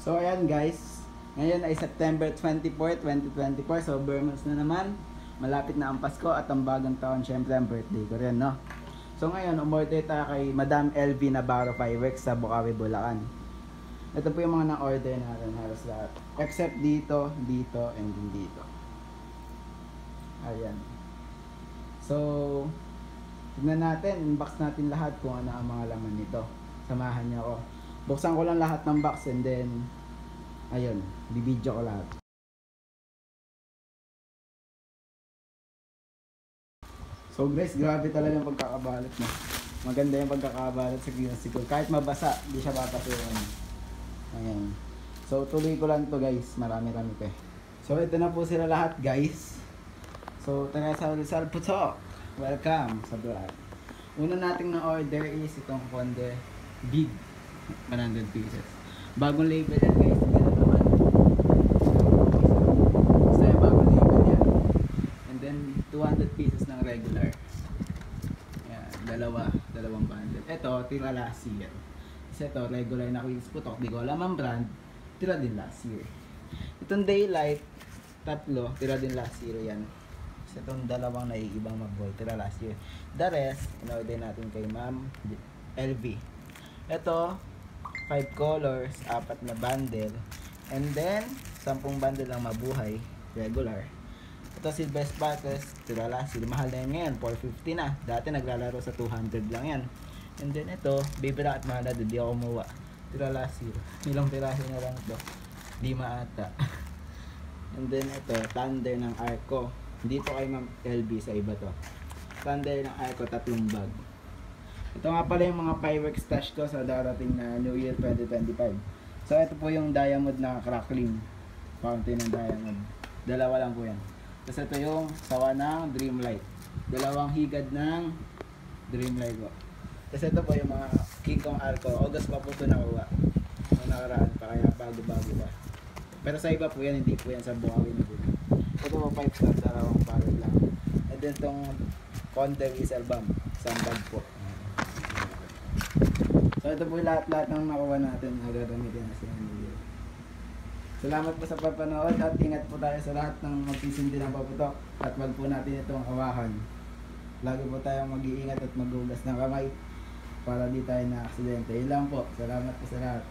So ayan guys, ngayon ay September 24, 2024. So Burmans na naman. Malapit na ang Pasko at ang bagong taon. Syempre ang birthday ko rin, no? So ngayon, umorder tayo kay Madam LV Navarro Fireworks sa Bukawi, Bulacan. Ito po yung mga na-order natin halos lahat. Except dito, dito, and din dito. Ayan. So, tignan natin, unbox natin lahat kung ano ang mga laman nito. Samahan niyo ako. Buksan ko lang lahat ng box and then, ayun, bibidyo ko lahat. So guys, grabe talaga yung pagkakabalot na. Maganda yung pagkakabalot sa Creamsicle. Kahit mabasa, di siya papasukan. Ayan. So tuloy ko lang to guys, marami-rami pa. So ito na po sila lahat guys. So taga sa Rizal Putok. Welcome sa vlog. Una nating na-order is itong Conde Big 100 pieces. Bagong label yan guys. Tignan naman. Basta yung bagong label yan. And then 200 pieces ng regular. Yan, dalawang bundle. Ito, tira last year. Kasi ito, regular na Queen's Putok. Di ko alam ang brand. Tira din last year. Itong Daylight, tatlo, tira din last year yan. Kasi itong dalawang naiibang mag-ball, tira last year. The rest, in-order natin kay Ma'am LV. Ito, 5 colors, 4 na bundle. And then, 10 bundle lang mabuhay, regular. Ito Silver Sparkles, tira last year. Mahal na yan ngayon, 450 na. Dati naglalaro sa 200 lang yan. And then ito, Baby Rock at Mahal, di ako kumuha. Tira last year. Ilang tirahe na lang ito. 5 ata. And then ito, Thunder ng Arco. Dito kay Ma'am LB sa iba to. Thunder ng Arco, 3 bag. Ito nga pala yung mga fireworks stash ko sa darating na New Year 2025. So ito po yung diamond na crackling fountain ng diamond. Dalawa lang po yan. Tapos ito yung sawa ng Dreamlight. Dalawang higad ng Dreamlight po. Tapos ito po yung mga King Kong Arco. August pa po ito nakuha. Nung nakaraan pa, kaya bago-bago pa. Pero sa iba po yan, hindi po yan sa Bukawi na po. Ito po 5 star, dalawang barrel lang. And then itong Conde Whistle Bomb, isang bag po. So ito po lahat-lahat ng nakuha natin na gagamitin na sa New Year. Salamat po sa papanood at ingat po tayo sa lahat ng magsisindi ng paputok at wag po natin itong hawakan. Lagi po tayong mag-iingat at maghugas ng kamay para di tayo na aksidente. Yun lang po. Salamat po sa lahat.